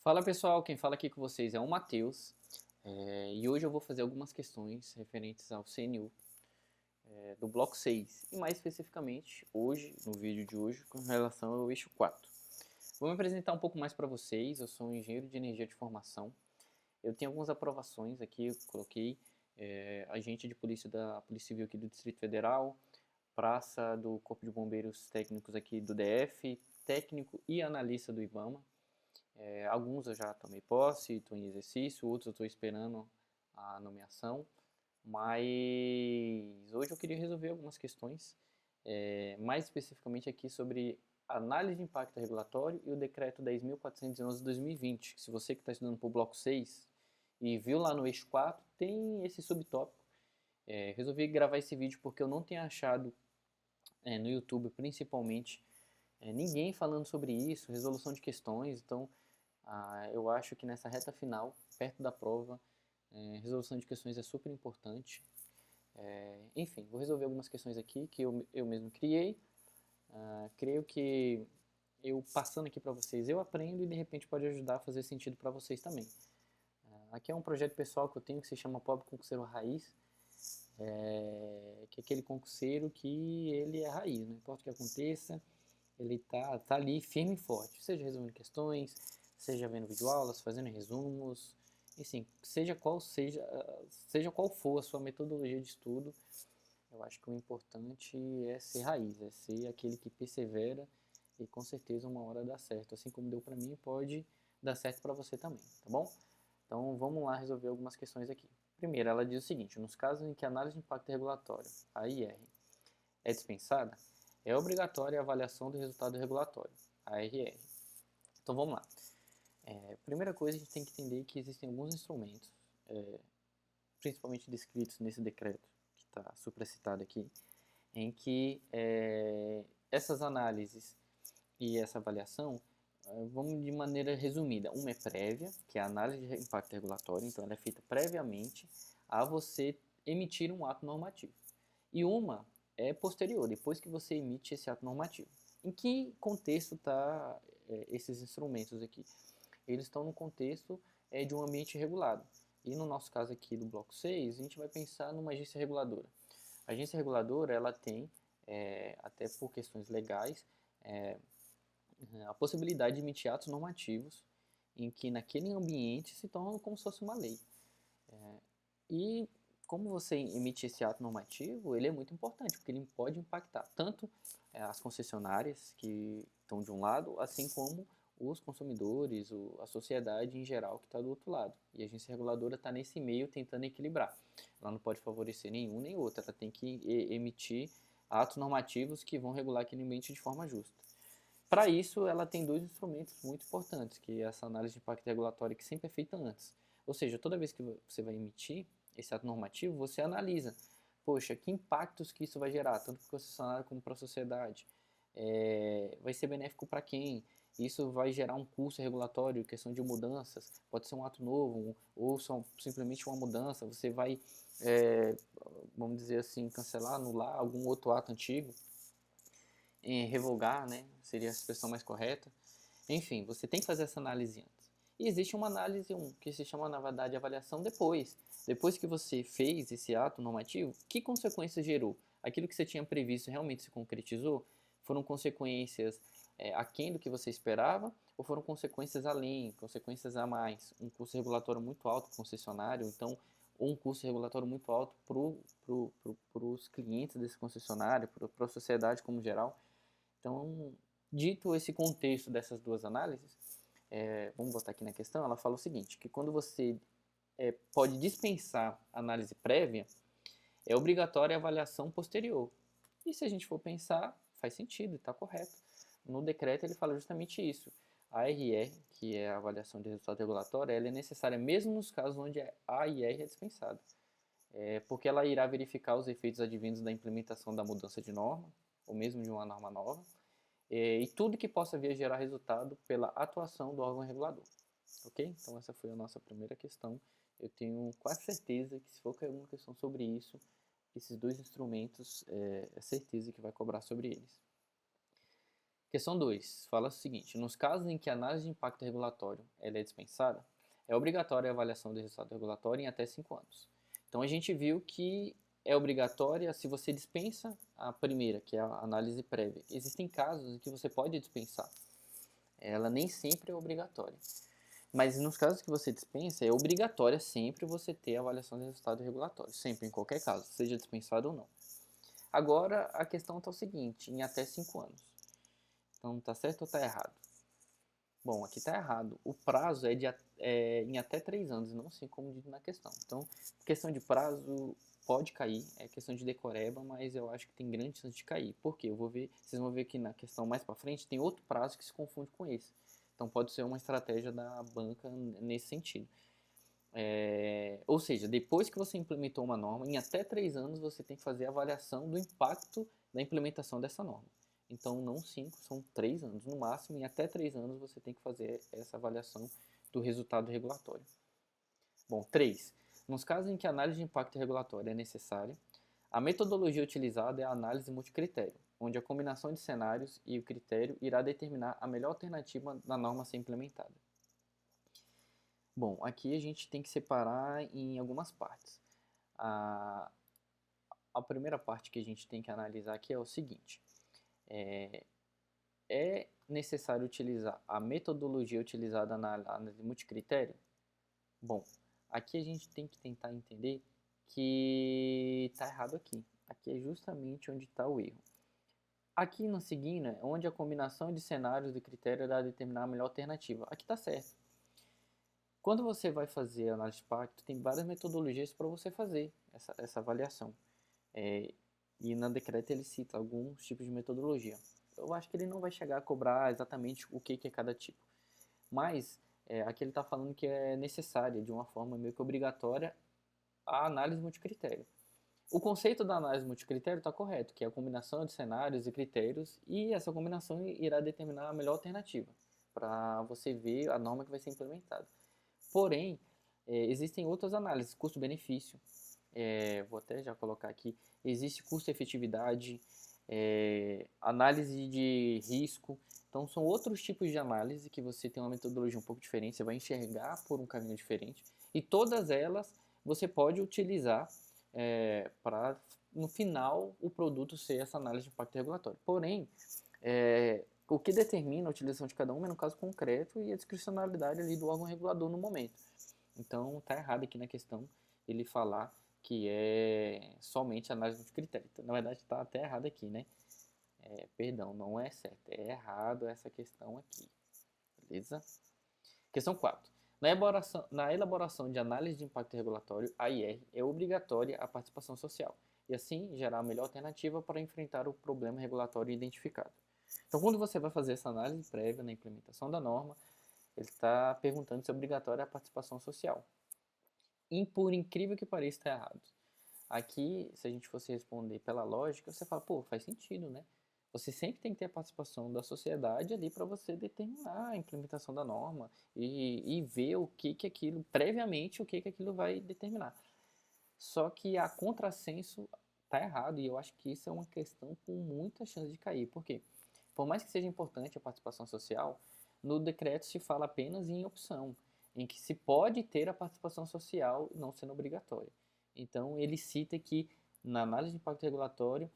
Fala pessoal, quem fala aqui com vocês é o Matheus, e hoje eu vou fazer algumas questões referentes ao CNU do bloco 6 e mais especificamente hoje, no vídeo de hoje, com relação ao eixo 4. Vou me apresentar um pouco mais para vocês. Eu sou um engenheiro de energia de formação. Eu tenho algumas aprovações aqui, eu coloquei agente de polícia da Polícia Civil aqui do Distrito Federal, praça do Corpo de Bombeiros técnicos aqui do DF, técnico e analista do IBAMA. Alguns eu já tomei posse, estou em exercício, outros eu estou esperando a nomeação, mas hoje eu queria resolver algumas questões, mais especificamente aqui sobre análise de impacto regulatório e o decreto 10.411 de 2020, que se você que está estudando para o bloco 6 e viu lá no eixo 4, tem esse subtópico. Resolvi gravar esse vídeo porque eu não tenho achado no YouTube principalmente ninguém falando sobre isso, resolução de questões. Então eu acho que nessa reta final, perto da prova, resolução de questões é super importante. Enfim, vou resolver algumas questões aqui que eu mesmo criei. Creio que eu passando aqui para vocês eu aprendo e de repente pode ajudar a fazer sentido para vocês também. Aqui é um projeto pessoal que eu tenho que se chama Pobre Concurseiro Raiz, que é aquele concurseiro que ele é raiz, não importa o que aconteça, ele tá ali firme e forte, seja resolvendo questões, seja vendo videoaulas, fazendo resumos, enfim, seja qual for a sua metodologia de estudo, eu acho que o importante é ser raiz, é ser aquele que persevera e com certeza uma hora dá certo. Assim como deu para mim, pode dar certo para você também, tá bom? Então vamos lá resolver algumas questões aqui. Primeiro, ela diz o seguinte: nos casos em que a análise de impacto regulatório, a IR, é dispensada, é obrigatória a avaliação do resultado regulatório, a ARR. Então vamos lá. Primeira coisa, a gente tem que entender que existem alguns instrumentos, principalmente descritos nesse decreto, que está supracitado aqui, em que essas análises e essa avaliação, vamos de maneira resumida. Uma é prévia, que é a análise de impacto regulatório, então ela é feita previamente a você emitir um ato normativo. E uma é posterior, depois que você emite esse ato normativo. Em que contexto está esses instrumentos aqui? Eles estão no contexto de um ambiente regulado. E no nosso caso aqui do bloco 6, a gente vai pensar numa agência reguladora. A agência reguladora, ela tem, até por questões legais, a possibilidade de emitir atos normativos em que naquele ambiente se torna como se fosse uma lei. E como você emite esse ato normativo, ele é muito importante, porque ele pode impactar tanto as concessionárias que estão de um lado, assim como os consumidores, a sociedade em geral que está do outro lado. E a agência reguladora está nesse meio tentando equilibrar. Ela não pode favorecer nenhum nem outro, ela tem que emitir atos normativos que vão regular aquele ambiente de forma justa. Para isso, ela tem dois instrumentos muito importantes, que é essa análise de impacto regulatório que sempre é feita antes. Ou seja, toda vez que você vai emitir esse ato normativo, você analisa, poxa, que impactos que isso vai gerar, tanto para o concessionário como para a sociedade. Vai ser benéfico para quem? Isso vai gerar um custo regulatório, questão de mudanças, pode ser um ato novo ou simplesmente uma mudança, você vai, vamos dizer assim, cancelar, anular algum outro ato antigo, revogar, né? Seria a expressão mais correta. Enfim, você tem que fazer essa análise antes. E existe uma análise que se chama, na verdade, avaliação depois. Depois que você fez esse ato normativo, que consequências gerou? Aquilo que você tinha previsto realmente se concretizou? Foram consequências aquém do que você esperava? Ou foram consequências além, consequências a mais? Um custo regulatório muito alto para o concessionário, então, ou um custo regulatório muito alto para os clientes desse concessionário, para a sociedade como geral. Então, dito esse contexto dessas duas análises, vamos botar aqui na questão, ela fala o seguinte, que quando você pode dispensar a análise prévia, é obrigatória a avaliação posterior. E se a gente for pensar, faz sentido, está correto. No decreto ele fala justamente isso. A ARR, que é a avaliação de resultado regulatório, ela é necessária mesmo nos casos onde a AIR é dispensada. Porque ela irá verificar os efeitos advindos da implementação da mudança de norma, ou mesmo de uma norma nova, e tudo que possa vir a gerar resultado pela atuação do órgão regulador. Ok? Então essa foi a nossa primeira questão. Eu tenho quase certeza que se for cair alguma questão sobre isso, esses dois instrumentos, é certeza que vai cobrar sobre eles. Questão 2 fala o seguinte: nos casos em que a análise de impacto regulatório ela é dispensada, é obrigatória a avaliação do resultado regulatório em até 5 anos. Então a gente viu que é obrigatória se você dispensa a primeira, que é a análise prévia. Existem casos em que você pode dispensar. Ela nem sempre é obrigatória. Mas nos casos que você dispensa, é obrigatória sempre você ter a avaliação de resultado regulatório. Sempre, em qualquer caso, seja dispensado ou não. Agora, a questão está o seguinte: em até 5 anos. Então, tá certo ou está errado? Bom, aqui está errado. O prazo é em até 3 anos, não assim como dito na questão. Então, questão de prazo pode cair, é questão de decoreba, mas eu acho que tem grande chance de cair. Por quê? Vocês vão ver que na questão mais para frente tem outro prazo que se confunde com esse. Então, pode ser uma estratégia da banca nesse sentido. Ou seja, depois que você implementou uma norma, em até 3 anos você tem que fazer a avaliação do impacto da implementação dessa norma. Então, não 5, são 3 anos. No máximo, em até 3 anos você tem que fazer essa avaliação do resultado regulatório. Bom, 3. Nos casos em que a análise de impacto regulatório é necessária, a metodologia utilizada é a análise multicritério, onde a combinação de cenários e o critério irá determinar a melhor alternativa da norma a ser implementada. Bom, aqui a gente tem que separar em algumas partes. A primeira parte que a gente tem que analisar aqui é o seguinte: é necessário utilizar a metodologia utilizada na análise multicritério? Bom, aqui a gente tem que tentar entender que está errado aqui. Aqui é justamente onde está o erro. Aqui no seguinte é onde a combinação de cenários e critérios irá determinar a melhor alternativa. Aqui está certo. Quando você vai fazer análise de impacto, tem várias metodologias para você fazer essa avaliação. E na decreto ele cita alguns tipos de metodologia. Eu acho que ele não vai chegar a cobrar exatamente o que é cada tipo. Mas aqui ele está falando que é necessária, de uma forma meio que obrigatória, a análise multicritério. O conceito da análise multicritério está correto, que é a combinação de cenários e critérios, e essa combinação irá determinar a melhor alternativa para você ver a norma que vai ser implementada. Porém, existem outras análises, custo-benefício, vou até já colocar aqui, existe custo-efetividade, análise de risco. Então, são outros tipos de análise que você tem uma metodologia um pouco diferente, você vai enxergar por um caminho diferente, e todas elas você pode utilizar para, no final, o produto ser essa análise de impacto regulatório. Porém, o que determina a utilização de cada uma é no caso concreto e a discricionalidade ali do órgão regulador no momento. Então, está errado aqui na questão ele falar que é somente análise de critério. Então, na verdade, está até errado aqui, né? Perdão, não é certo. É errado essa questão aqui. Beleza? Questão 4. Na elaboração de análise de impacto regulatório, AIR, é obrigatória a participação social e assim gerar a melhor alternativa para enfrentar o problema regulatório identificado. Então, quando você vai fazer essa análise prévia na implementação da norma, ele está perguntando se é obrigatória a participação social. E, por incrível que pareça, está errado. Aqui, se a gente fosse responder pela lógica, você fala, pô, faz sentido, né? Você sempre tem que ter a participação da sociedade ali para você determinar a implementação da norma e ver o que aquilo, previamente, o que aquilo vai determinar. Só que a contrassenso está errado e eu acho que isso é uma questão com muita chance de cair. Por quê? Por mais que seja importante a participação social, no decreto se fala apenas em opção, em que se pode ter a participação social não sendo obrigatória. Então, ele cita que na análise de impacto regulatório,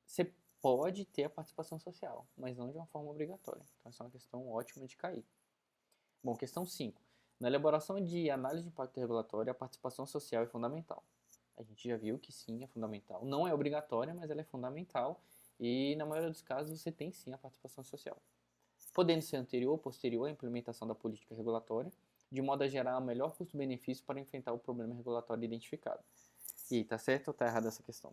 você pode ter a participação social, mas não de uma forma obrigatória. Então, essa é uma questão ótima de cair. Bom, questão 5. Na elaboração de análise de impacto regulatório, a participação social é fundamental. A gente já viu que sim, é fundamental. Não é obrigatória, mas ela é fundamental e, na maioria dos casos, você tem sim a participação social. Podendo ser anterior ou posterior à implementação da política regulatória, de modo a gerar o melhor custo-benefício para enfrentar o problema regulatório identificado. E aí, tá certo ou tá errada essa questão?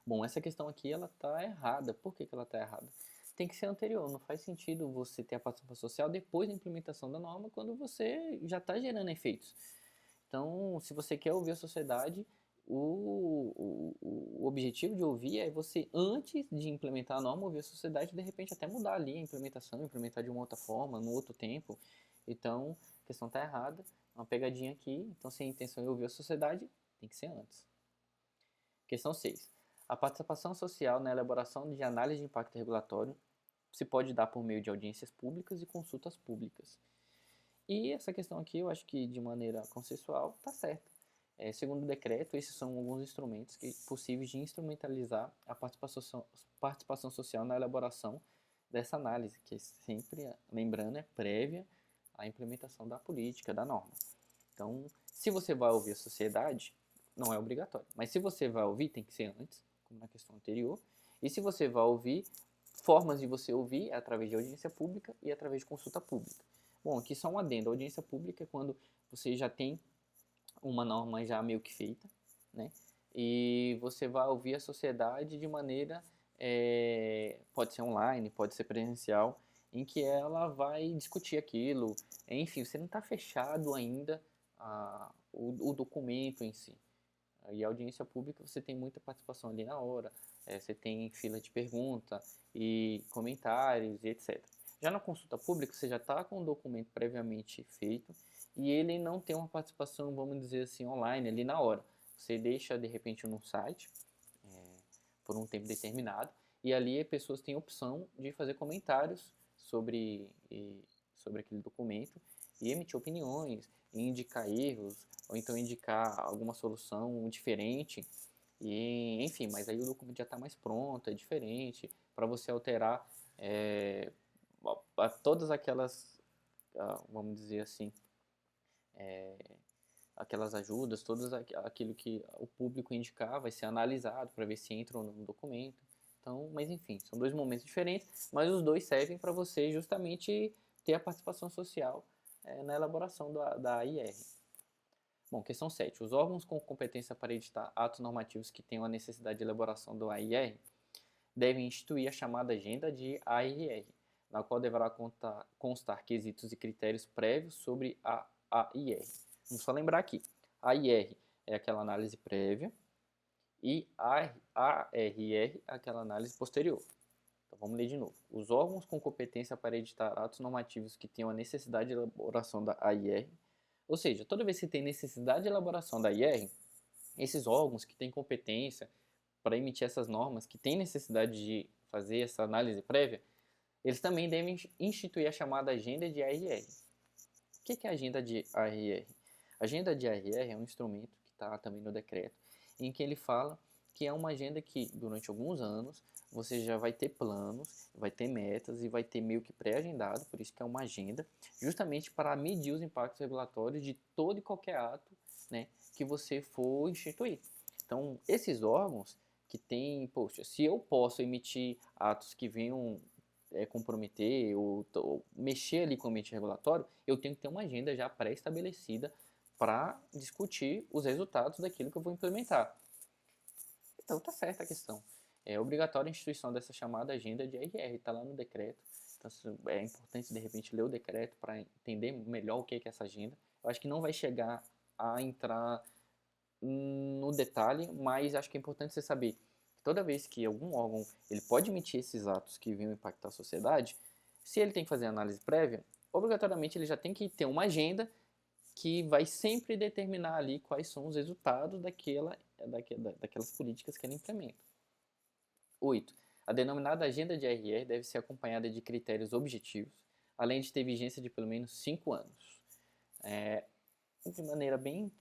Bom, essa questão aqui, ela tá errada. Por que ela tá errada? Tem que ser anterior, não faz sentido você ter a participação social depois da implementação da norma, quando você já está gerando efeitos. Então, se você quer ouvir a sociedade, o objetivo de ouvir é você, antes de implementar a norma, ouvir a sociedade e de repente até mudar ali a implementação, implementar de uma outra forma, no outro tempo. Então, a questão está errada, uma pegadinha aqui. Então, se a intenção é ouvir a sociedade, tem que ser antes. Questão 6. A participação social na elaboração de análise de impacto regulatório se pode dar por meio de audiências públicas e consultas públicas. E essa questão aqui, eu acho que de maneira consensual, está certa. Segundo o decreto, esses são alguns instrumentos possíveis de instrumentalizar a participação social na elaboração dessa análise, que sempre, lembrando, é prévia à implementação da política, da norma. Então, se você vai ouvir a sociedade, não é obrigatório. Mas se você vai ouvir, tem que ser antes, como na questão anterior. E se você vai ouvir, formas de você ouvir é através de audiência pública e através de consulta pública. Bom, aqui só um adendo. A audiência pública é quando você já tem uma norma já meio que feita, né? E você vai ouvir a sociedade de maneira, pode ser online, pode ser presencial, em que ela vai discutir aquilo. Enfim, você não está fechado ainda o documento em si. E a audiência pública você tem muita participação ali na hora, você tem fila de pergunta e comentários e etc. Já na consulta pública você já está com o documento previamente feito e ele não tem uma participação, vamos dizer assim, online ali na hora. Você deixa de repente no site por um tempo determinado e ali as pessoas têm a opção de fazer comentários sobre aquele documento e emitir opiniões, e indicar erros, ou então indicar alguma solução diferente, e enfim, mas aí o documento já está mais pronto, é diferente, para você alterar todas aquelas, vamos dizer assim, aquelas ajudas, todas aquilo que o público indicar vai ser analisado para ver se entra ou não no documento. Então, mas enfim, são dois momentos diferentes, mas os dois servem para você justamente ter a participação social na elaboração da AIR. Bom, questão 7. Os órgãos com competência para editar atos normativos que tenham a necessidade de elaboração do AIR devem instituir a chamada agenda de AIR, na qual deverá constar quesitos e critérios prévios sobre a AIR. Vamos só lembrar aqui, a AIR é aquela análise prévia e a ARR é aquela análise posterior. Então vamos ler de novo. Os órgãos com competência para editar atos normativos que tenham a necessidade de elaboração da AIR, ou seja, toda vez que tem necessidade de elaboração da AIR, esses órgãos que têm competência para emitir essas normas, que têm necessidade de fazer essa análise prévia, eles também devem instituir a chamada agenda de ARR. O que é a agenda de ARR? A agenda de ARR é um instrumento que está também no decreto, em que ele fala que é uma agenda que, durante alguns anos, você já vai ter planos, vai ter metas e vai ter meio que pré-agendado, por isso que é uma agenda, justamente para medir os impactos regulatórios de todo e qualquer ato, né, que você for instituir. Então, esses órgãos que têm, poxa, se eu posso emitir atos que venham comprometer ou mexer ali com o ambiente regulatório, eu tenho que ter uma agenda já pré-estabelecida para discutir os resultados daquilo que eu vou implementar. Então tá certa a questão. É obrigatória a instituição dessa chamada agenda de ARR, está lá no decreto. Então é importante de repente ler o decreto para entender melhor o que é essa agenda. Eu acho que não vai chegar a entrar no detalhe, mas acho que é importante você saber que toda vez que algum órgão ele pode emitir esses atos que venham impactar a sociedade, se ele tem que fazer análise prévia, obrigatoriamente ele já tem que ter uma agenda que vai sempre determinar ali quais são os resultados daquelas políticas que ele implementa. 8. A denominada agenda de ARR deve ser acompanhada de critérios objetivos, além de ter vigência de pelo menos 5 anos. De maneira bem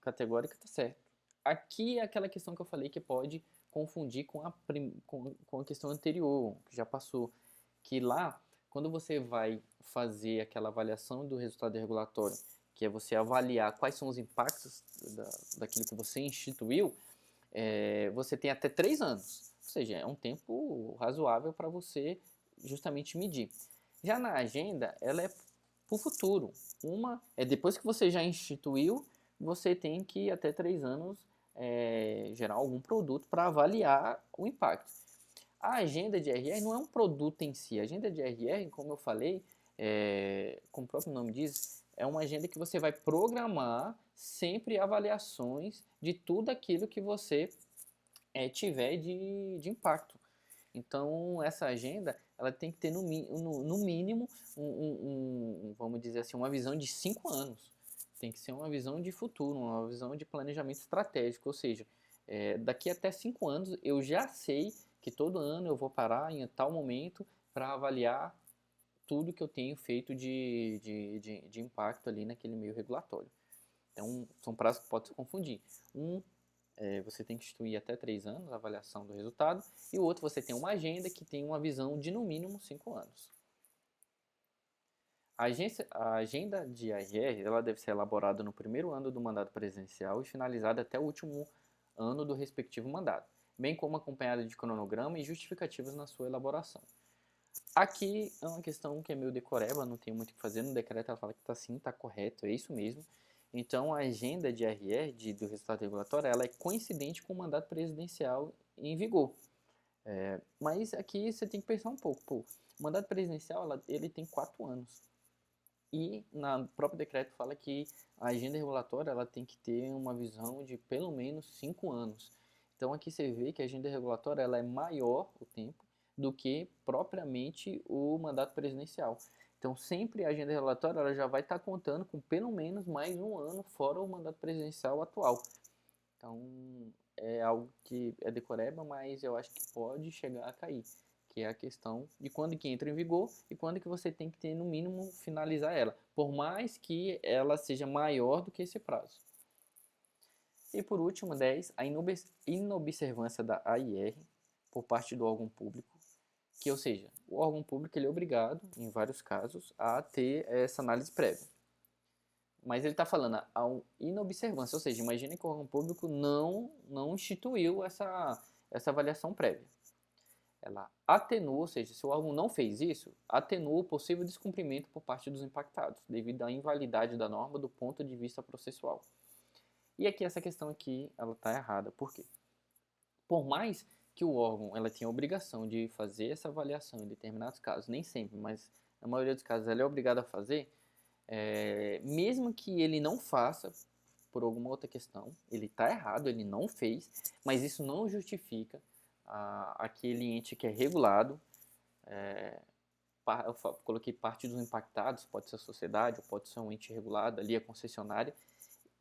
categórica, está certo. Aqui é aquela questão que eu falei que pode confundir com a questão anterior, que já passou, que lá, quando você vai fazer aquela avaliação do resultado regulatório, que é você avaliar quais são os impactos daquilo que você instituiu, você tem até 3 anos, ou seja, é um tempo razoável para você justamente medir. Já na agenda, ela é para o futuro. Uma é depois que você já instituiu, você tem que até 3 anos gerar algum produto para avaliar o impacto. A agenda de RR não é um produto em si. A agenda de RR, como eu falei, como o próprio nome diz, é uma agenda que você vai programar sempre avaliações de tudo aquilo que você tiver de impacto. Então, essa agenda ela tem que ter no mínimo, vamos dizer assim, uma visão de 5 anos. Tem que ser uma visão de futuro, uma visão de planejamento estratégico, ou seja, Daqui até 5 anos eu já sei que todo ano eu vou parar em tal momento para avaliar tudo que eu tenho feito de impacto ali naquele meio regulatório. Então, são prazos que podem se confundir. Você tem que instituir até 3 anos a avaliação do resultado, e o outro você tem uma agenda que tem uma visão de no mínimo 5 anos. A agenda de ARR ela deve ser elaborada no primeiro ano do mandato presidencial e finalizada até o último ano do respectivo mandato, bem como acompanhada de cronograma e justificativas na sua elaboração. Aqui é uma questão que é meio decoreba, não tem muito o que fazer, no decreto ela fala que está sim, está correto, é isso mesmo. Então a agenda de ARR, do resultado regulatório, ela é coincidente com o mandato presidencial em vigor. Mas aqui você tem que pensar um pouco, o mandato presidencial ele tem 4 anos. E no próprio decreto fala que a agenda regulatória ela tem que ter uma visão de pelo menos 5 anos. Então aqui você vê que a agenda regulatória ela é maior o tempo do que propriamente o mandato presidencial. Então sempre a agenda regulatória ela já vai estar contando com pelo menos mais um ano fora o mandato presidencial atual. Então é algo que é decoreba, mas eu acho que pode chegar a cair, que é a questão de quando que entra em vigor e quando que você tem que ter, no mínimo, finalizar ela, por mais que ela seja maior do que esse prazo. E por último, 10, a inobservância da AIR por parte do órgão público, que, ou seja, o órgão público ele é obrigado, em vários casos, a ter essa análise prévia. Mas ele está falando a inobservância, ou seja, imagine que o órgão público não instituiu essa avaliação prévia. Ela atenua, ou seja, se o órgão não fez isso, atenua o possível descumprimento por parte dos impactados, devido à invalidade da norma do ponto de vista processual. E aqui essa questão aqui, ela está errada. Por quê? Por mais que o órgão ela tenha a obrigação de fazer essa avaliação em determinados casos, nem sempre, mas na maioria dos casos ela é obrigada a fazer, mesmo que ele não faça por alguma outra questão, ele está errado, ele não fez, mas isso não justifica aquele ente que é regulado, eu coloquei parte dos impactados, pode ser a sociedade, ou pode ser um ente regulado, ali a concessionária,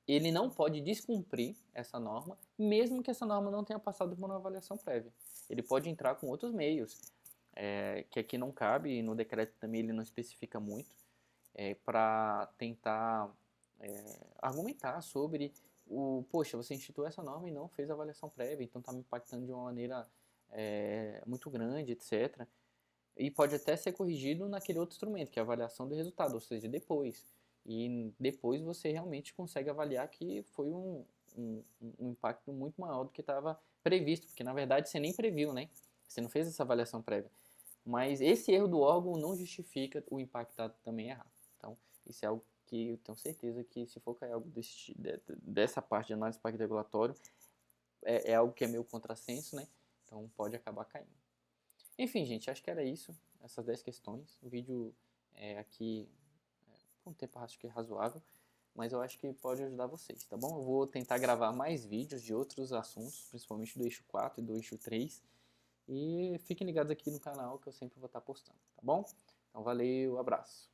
ele não pode descumprir essa norma, mesmo que essa norma não tenha passado por uma avaliação prévia. Ele pode entrar com outros meios, que aqui não cabe, e no decreto também ele não especifica muito, para tentar argumentar sobre poxa, você instituiu essa norma e não fez a avaliação prévia, então está me impactando de uma maneira muito grande, etc. E pode até ser corrigido naquele outro instrumento, que é a avaliação do resultado, ou seja, depois. E depois você realmente consegue avaliar que foi um impacto muito maior do que estava previsto, porque na verdade você nem previu, né? Você não fez essa avaliação prévia. Mas esse erro do órgão não justifica o impactado também errar. Então, isso é algo que eu tenho certeza que se for cair algo dessa parte de análise de impacto regulatório, é algo que é meio contrassenso, né? Então pode acabar caindo. Enfim, gente, acho que era isso, essas 10 questões. O vídeo aqui, por um tempo acho que é razoável, mas eu acho que pode ajudar vocês, tá bom? Eu vou tentar gravar mais vídeos de outros assuntos, principalmente do eixo 4 e do eixo 3. E fiquem ligados aqui no canal que eu sempre vou estar postando, tá bom? Então valeu, abraço.